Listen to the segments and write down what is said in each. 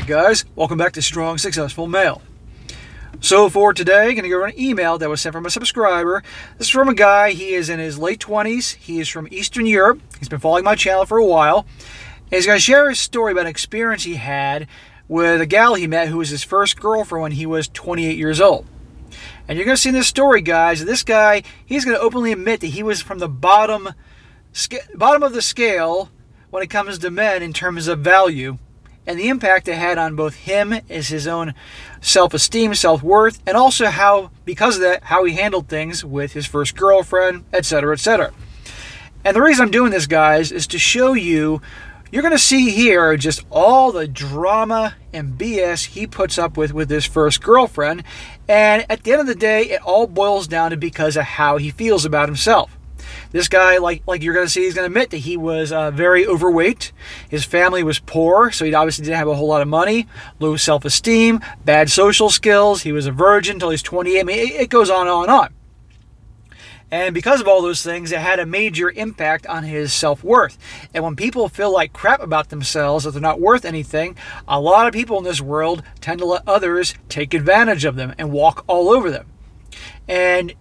Alright guys, welcome back to Strong Successful Male. So for today, I'm going to go over an email that was sent from a subscriber. This is from a guy, he is in his late 20s, he is from Eastern Europe, he's been following my channel for a while, and he's going to share his story about an experience he had with a gal he met who was his first girlfriend when he was 28 years old. And you're going to see in this story, guys, this guy, he's going to openly admit that he was from the bottom of the scale when it comes to men in terms of value, and the impact it had on both him as his own self-esteem, self-worth, and also how, because of that, how he handled things with his first girlfriend, etc., etc. And the reason I'm doing this, guys, is to show you, you're going to see here just all the drama and BS he puts up with his first girlfriend, and at the end of the day, it all boils down to because of how he feels about himself. This guy, like you're going to see, he's going to admit that he was very overweight. His family was poor, so he obviously didn't have a whole lot of money, low self-esteem, bad social skills. He was a virgin until he's 28. I mean, it goes on and on and on. And because of all those things, it had a major impact on his self-worth. And when people feel like crap about themselves, that they're not worth anything, a lot of people in this world tend to let others take advantage of them and walk all over them. And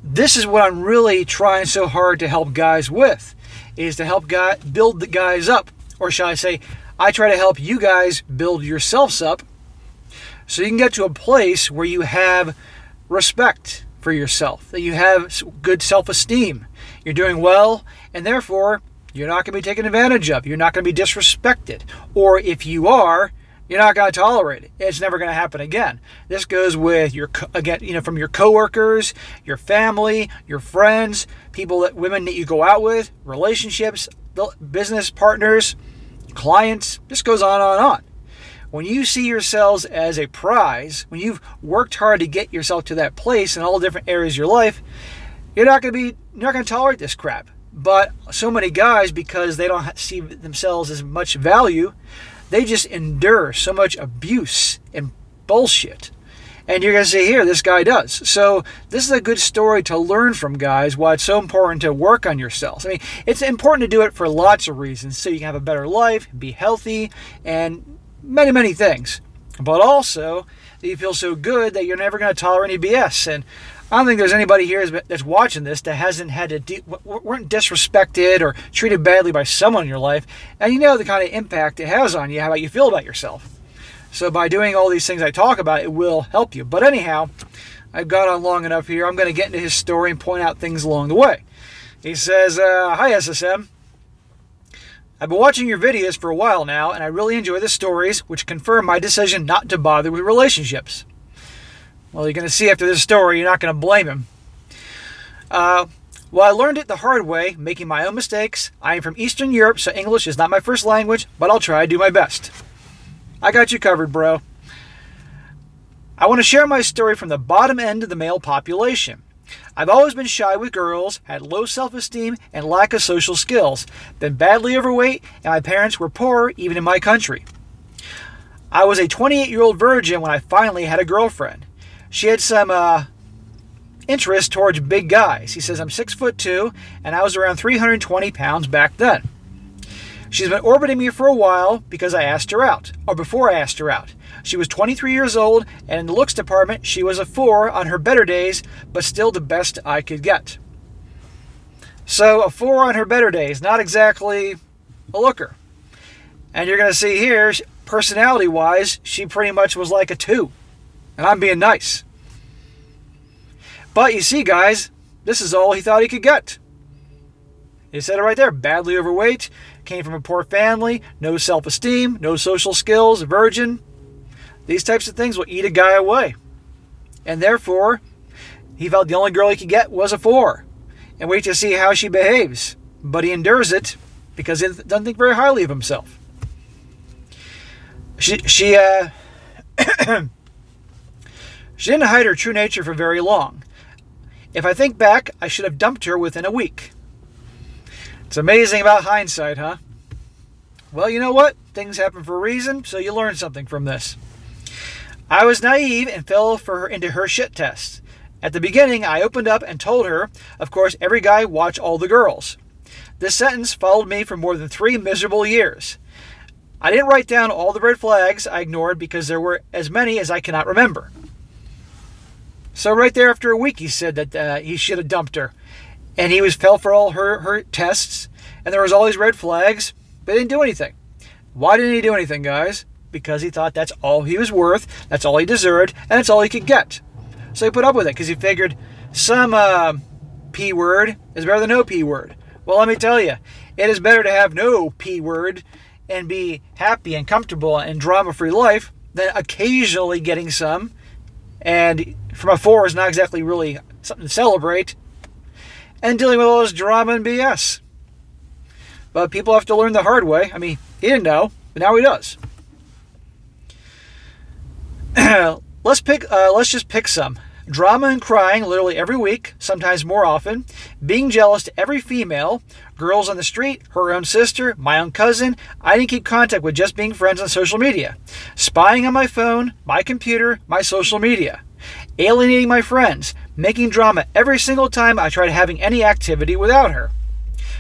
this is what I'm really trying so hard to help guys with, is to help build the guys up. Or shall I say, I try to help you guys build yourselves up so you can get to a place where you have respect for yourself, that you have good self-esteem, you're doing well, and therefore you're not going to be taken advantage of. You're not going to be disrespected. Or if you are, you're not going to tolerate it. It's never going to happen again. This goes with from your coworkers, your family, your friends, women that you go out with, relationships, business partners, clients. This goes on and on. When you see yourselves as a prize, when you've worked hard to get yourself to that place in all different areas of your life, you're not going to tolerate this crap. But so many guys, because they don't see themselves as much value, they just endure so much abuse and bullshit. And you're going to see here, this guy does. So this is a good story to learn from, guys, why it's so important to work on yourselves. I mean, it's important to do it for lots of reasons, so you can have a better life, be healthy, and many, many things. But also, that you feel so good that you're never going to tolerate any BS. And I don't think there's anybody here that's watching this that hasn't had to weren't disrespected or treated badly by someone in your life, and you know the kind of impact it has on you, how you feel about yourself. So by doing all these things I talk about, it will help you. But anyhow, I've got on long enough here. I'm going to get into his story and point out things along the way. He says, "Hi SSM. I've been watching your videos for a while now, and I really enjoy the stories, which confirm my decision not to bother with relationships." Well, you're going to see after this story, you're not going to blame him. Well, I learned it the hard way, making my own mistakes. I am from Eastern Europe, so English is not my first language, but I'll try to do my best. I got you covered, bro. I want to share my story from the bottom end of the male population. I've always been shy with girls, had low self-esteem, and lack of social skills, been badly overweight, and my parents were poor, even in my country. I was a 28-year-old virgin when I finally had a girlfriend. She had some interest towards big guys. He says, I'm 6'2", and I was around 320 pounds back then. She's been orbiting me for a while because I asked her out, or before I asked her out. She was 23 years old, and in the looks department, she was a 4 on her better days, but still the best I could get. So a 4 on her better days, not exactly a looker. And you're going to see here, personality-wise, she pretty much was like a 2. And I'm being nice. But you see, guys, this is all he thought he could get. He said it right there. Badly overweight, came from a poor family, no self-esteem, no social skills, virgin. These types of things will eat a guy away. And therefore, he felt the only girl he could get was a 4. And wait to see how she behaves. But he endures it because he doesn't think very highly of himself. She didn't hide her true nature for very long. If I think back, I should have dumped her within a week. It's amazing about hindsight, huh? Well, you know what? Things happen for a reason, so you learn something from this. I was naive and fell into her shit test. At the beginning, I opened up and told her, of course, every guy watch all the girls. This sentence followed me for more than 3 miserable years. I didn't write down all the red flags I ignored because there were as many as I cannot remember. So right there after a week, he said that he should have dumped her. And he fell for all her tests. And there was all these red flags, but he didn't do anything. Why didn't he do anything, guys? Because he thought that's all he was worth, that's all he deserved, and that's all he could get. So he put up with it because he figured some P word is better than no P word. Well, let me tell you, it is better to have no P word and be happy and comfortable and drama-free life than occasionally getting some. And from a 4 is not exactly really something to celebrate. And dealing with all this drama and BS. But people have to learn the hard way. I mean, he didn't know, but now he does. Let's just pick some. Drama and crying literally every week, sometimes more often. Being jealous to every female. Girls on the street, her own sister, my own cousin. I didn't keep contact with just being friends on social media. Spying on my phone, my computer, my social media. Alienating my friends. Making drama every single time I tried having any activity without her.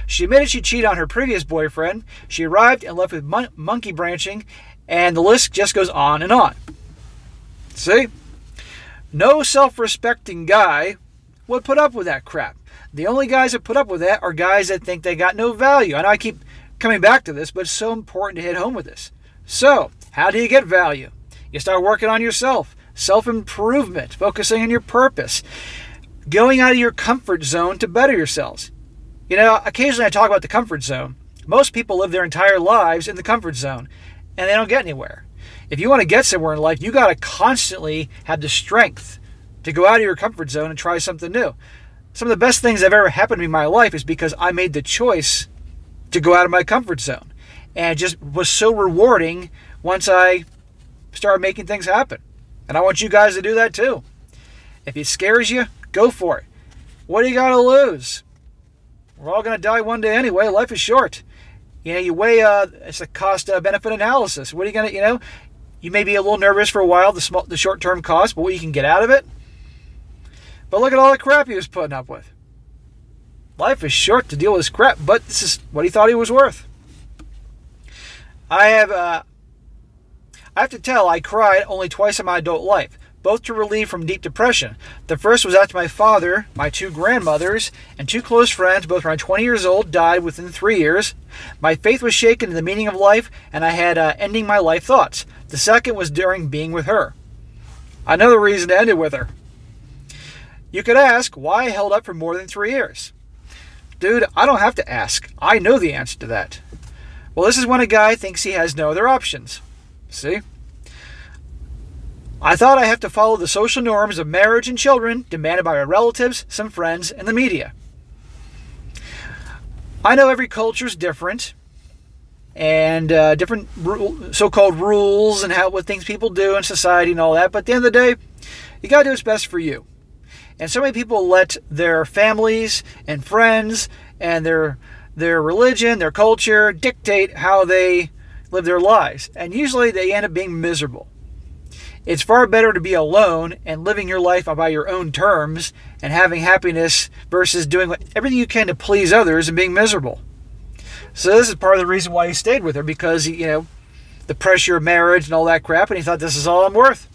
She admitted she cheated on her previous boyfriend. She arrived and left with monkey branching, and the list just goes on and on. See? No self-respecting guy would put up with that crap. The only guys that put up with that are guys that think they got no value. I know I keep coming back to this, but it's so important to hit home with this. So, how do you get value? You start working on yourself. Self-improvement. Focusing on your purpose. Going out of your comfort zone to better yourselves. You know, occasionally I talk about the comfort zone. Most people live their entire lives in the comfort zone, and they don't get anywhere. If you want to get somewhere in life, you got to constantly have the strength to go out of your comfort zone and try something new. Some of the best things that have ever happened to me in my life is because I made the choice to go out of my comfort zone. And it just was so rewarding once I started making things happen. And I want you guys to do that too. If it scares you, go for it. What do you got to lose? We're all going to die one day anyway. Life is short. You know, you weigh, it's a cost-benefit analysis. What are you going to, you know, you may be a little nervous for a while, the short-term cost, but what you can get out of it. But look at all the crap he was putting up with. Life is short to deal with this crap, but this is what he thought he was worth. I have to tell, I cried only twice in my adult life, both to relieve from deep depression. The first was after my father, my 2 grandmothers, and 2 close friends, both around 20 years old, died within 3 years. My faith was shaken in the meaning of life, and I had ending my life thoughts. The second was during being with her. Another reason to end it with her. You could ask why I held up for more than 3 years. Dude, I don't have to ask. I know the answer to that. Well, this is when a guy thinks he has no other options. See? I thought I have to follow the social norms of marriage and children demanded by my relatives, some friends, and the media. I know every culture is different, and different so-called rules and what things people do in society and all that, but at the end of the day, you got to do what's best for you. And so many people let their families and friends and their religion, their culture, dictate how they live their lives. And usually they end up being miserable. It's far better to be alone and living your life by your own terms and having happiness versus doing everything you can to please others and being miserable. So this is part of the reason why he stayed with her, because, you know, the pressure of marriage and all that crap, and he thought, this is all I'm worth.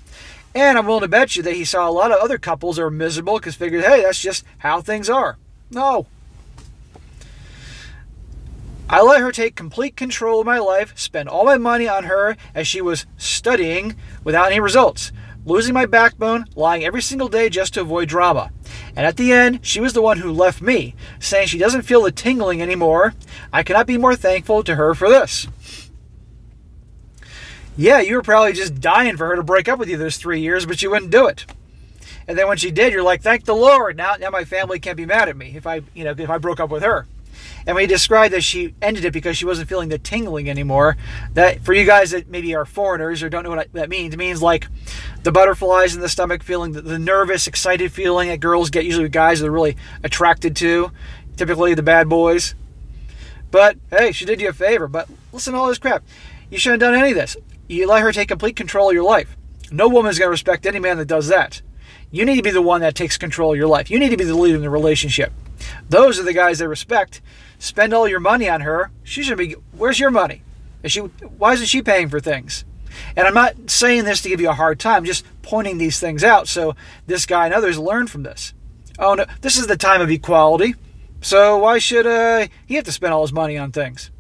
And I'm willing to bet you that he saw a lot of other couples that were miserable because figured, hey, that's just how things are. No. I let her take complete control of my life, spend all my money on her as she was studying without any results, losing my backbone, lying every single day just to avoid drama. And at the end, she was the one who left me, saying she doesn't feel the tingling anymore. I cannot be more thankful to her for this. Yeah, you were probably just dying for her to break up with you those 3 years, but you wouldn't do it. And then when she did, you're like, thank the Lord. Now my family can't be mad at me if I broke up with her. And when he described that she ended it because she wasn't feeling the tingling anymore, that for you guys that maybe are foreigners or don't know what that means, it means like the butterflies in the stomach feeling, the nervous, excited feeling that girls get usually with guys they're really attracted to, typically the bad boys. But, hey, she did you a favor. But listen to all this crap. You shouldn't have done any of this. You let her take complete control of your life. No woman is going to respect any man that does that. You need to be the one that takes control of your life. You need to be the lead in the relationship. Those are the guys they respect. Spend all your money on her. She should be, where's your money? Why isn't she paying for things? And I'm not saying this to give you a hard time, I'm just pointing these things out so this guy and others learn from this. Oh no, this is the time of equality, so why should he have to spend all his money on things?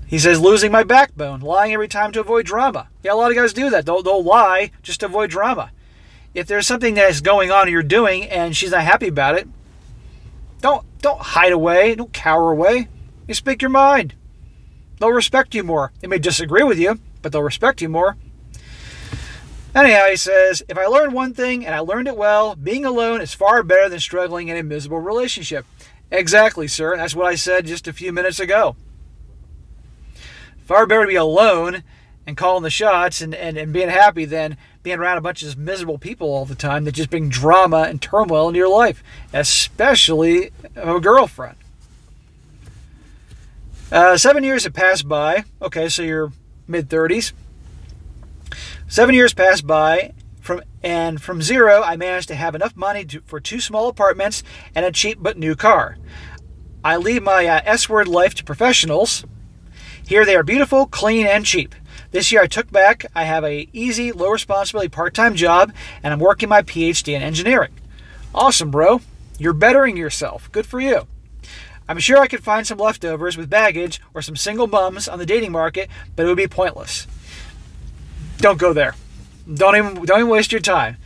He says, losing my backbone, lying every time to avoid drama. Yeah, a lot of guys do that. They'll lie just to avoid drama. If there's something that is going on and you're doing and she's not happy about it, don't hide away. Don't cower away. You speak your mind. They'll respect you more. They may disagree with you, but they'll respect you more. Anyhow, he says, if I learned one thing and I learned it well, being alone is far better than struggling in a miserable relationship. Exactly, sir. That's what I said just a few minutes ago. Far better to be alone and calling the shots and being happy than being around a bunch of miserable people all the time that just bring drama and turmoil into your life, especially a girlfriend. 7 years have passed by. Okay, so you're mid-30s. 7 years passed by, from zero, I managed to have enough money for 2 small apartments and a cheap but new car. I leave my S-word life to professionals. Here they are beautiful, clean, and cheap. This year I took back. I have a easy, low responsibility part-time job, and I'm working my PhD in engineering. Awesome, bro. You're bettering yourself. Good for you. I'm sure I could find some leftovers with baggage or some single bums on the dating market, but it would be pointless. Don't go there. Don't even waste your time.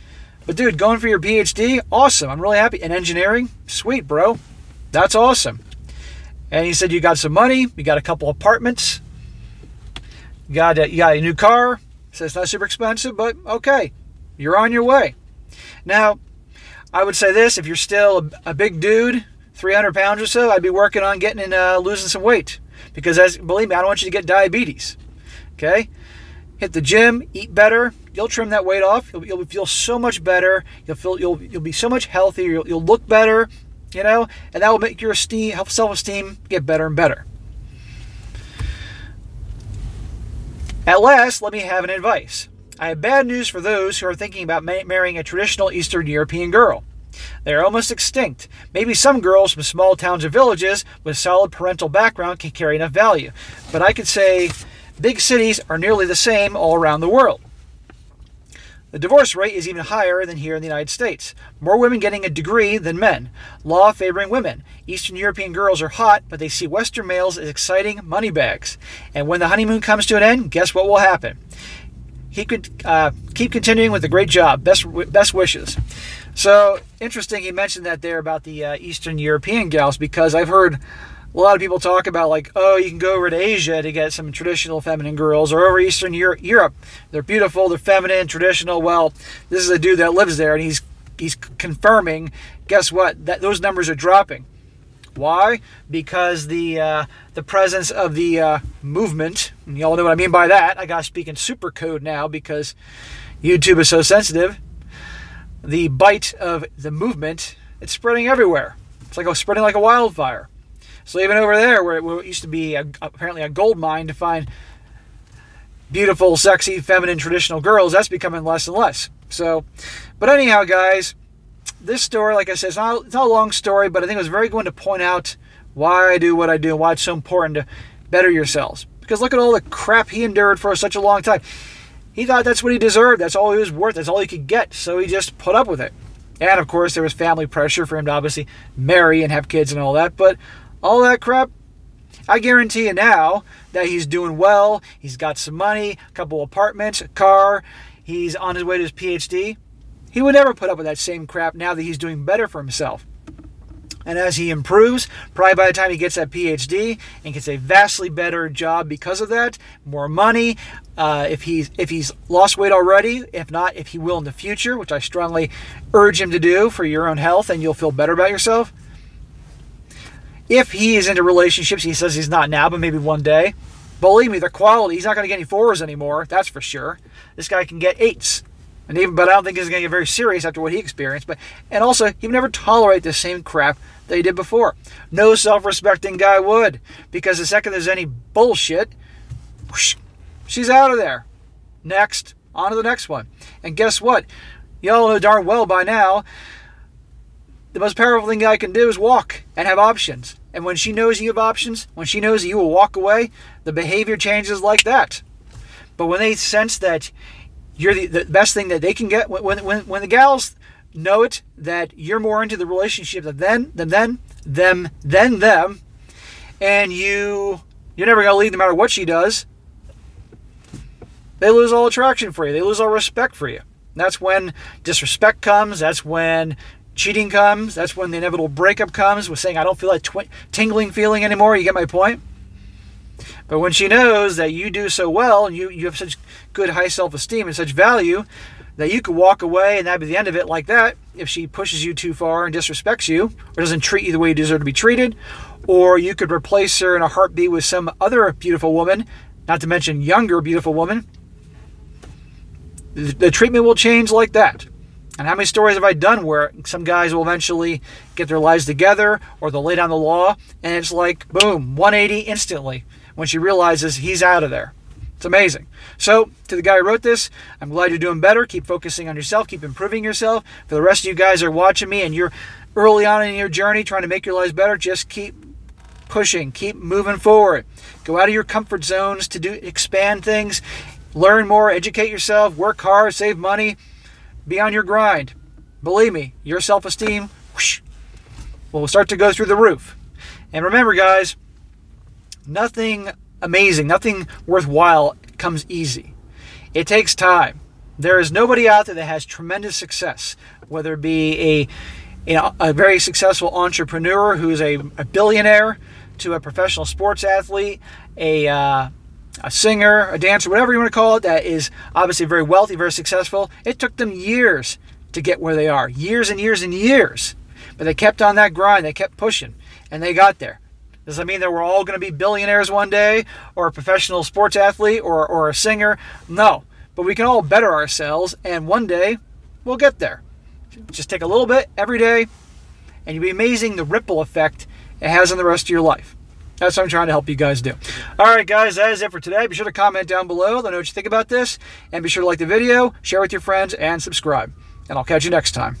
But dude, going for your PhD, awesome. I'm really happy. In engineering, sweet, bro. That's awesome. And he said you got some money, you got a couple apartments, you got a new car. So it's not super expensive, but okay, you're on your way. Now, I would say this: if you're still a big dude, 300 pounds or so, I'd be working on getting and losing some weight, because believe me, I don't want you to get diabetes. Okay, hit the gym, eat better. You'll trim that weight off. You'll feel so much better. You'll be so much healthier. You'll look better. You know, and that will make your self-esteem get better and better. At last, let me have an advice. I have bad news for those who are thinking about marrying a traditional Eastern European girl. They are almost extinct. Maybe some girls from small towns or villages with solid parental background can carry enough value. But I could say big cities are nearly the same all around the world. The divorce rate is even higher than here in the United States. More women getting a degree than men. Law favoring women. Eastern European girls are hot, but they see Western males as exciting money bags. And when the honeymoon comes to an end, guess what will happen? He could keep continuing with the great job. Best wishes. So, interesting he mentioned that there about the Eastern European gals, because I've heard a lot of people talk about, like, oh, you can go over to Asia to get some traditional feminine girls, or over Eastern Europe. They're beautiful, they're feminine, traditional. Well, this is a dude that lives there, and he's confirming, guess what, that those numbers are dropping. Why? Because the presence of the movement, and you all know what I mean by that. I got to speak in super code now because YouTube is so sensitive. The bite of the movement, it's spreading everywhere. It's like spreading like a wildfire. So even over there, where it used to be apparently a gold mine to find beautiful, sexy, feminine, traditional girls, that's becoming less and less. So, but anyhow, guys, this story, like I said, it's not a long story, but I think it was very good to point out why I do what I do and why it's so important to better yourselves. Because look at all the crap he endured for such a long time. He thought that's what he deserved. That's all he was worth. That's all he could get. So he just put up with it. And, of course, there was family pressure for him to obviously marry and have kids and all that. But all that crap, I guarantee you now that he's doing well. He's got some money, a couple apartments, a car. He's on his way to his PhD. He would never put up with that same crap now that he's doing better for himself. And as he improves, probably by the time he gets that PhD and gets a vastly better job because of that, more money, if he's lost weight already, if not, if he will in the future, which I strongly urge him to do for your own health, and you'll feel better about yourself. If he is into relationships, he says he's not now, but maybe one day. Believe me, they're quality. He's not going to get any 4s anymore, that's for sure. This guy can get 8s. But I don't think he's going to get very serious after what he experienced. And also, he would never tolerate the same crap that he did before. No self-respecting guy would. Because the second there's any bullshit, whoosh, she's out of there. Next. On to the next one. And guess what? You all know darn well by now, the most powerful thing I can do is walk and have options. And when she knows you have options, when she knows that you will walk away, the behavior changes like that. But when they sense that you're the best thing that they can get, when the gals know it, that you're more into the relationship than them, and you're never going to leave no matter what she does, they lose all attraction for you. They lose all respect for you. And that's when disrespect comes. That's when cheating comes. That's when the inevitable breakup comes with saying, I don't feel that tingling feeling anymore. You get my point? But when she knows that you do so well and you have such good high self-esteem and such value that you could walk away and that'd be the end of it like that if she pushes you too far and disrespects you or doesn't treat you the way you deserve to be treated, or you could replace her in a heartbeat with some other beautiful woman, not to mention younger beautiful woman, the treatment will change like that. And how many stories have I done where some guys will eventually get their lives together or they'll lay down the law and it's like, boom, 180 instantly when she realizes he's out of there. It's amazing. So, to the guy who wrote this, I'm glad you're doing better. Keep focusing on yourself. Keep improving yourself. For the rest of you guys that are watching me and you're early on in your journey trying to make your lives better, just keep pushing. Keep moving forward. Go out of your comfort zones to expand things. Learn more. Educate yourself. Work hard. Save money. Be on your grind. Believe me, your self-esteem will start to go through the roof. And remember, guys, nothing amazing, nothing worthwhile comes easy. It takes time. There is nobody out there that has tremendous success, whether it be a very successful entrepreneur who's a billionaire, to a professional sports athlete, a singer, a dancer, whatever you want to call it, that is obviously very wealthy, very successful. It took them years to get where they are. Years and years and years. But they kept on that grind. They kept pushing. And they got there. Does that mean that we're all going to be billionaires one day? Or a professional sports athlete? Or a singer? No. But we can all better ourselves. And one day, we'll get there. Just take a little bit every day. And you'll be amazing the ripple effect it has on the rest of your life. That's what I'm trying to help you guys do. All right, guys, that is it for today. Be sure to comment down below. Let me know what you think about this. And be sure to like the video, share with your friends, and subscribe. And I'll catch you next time.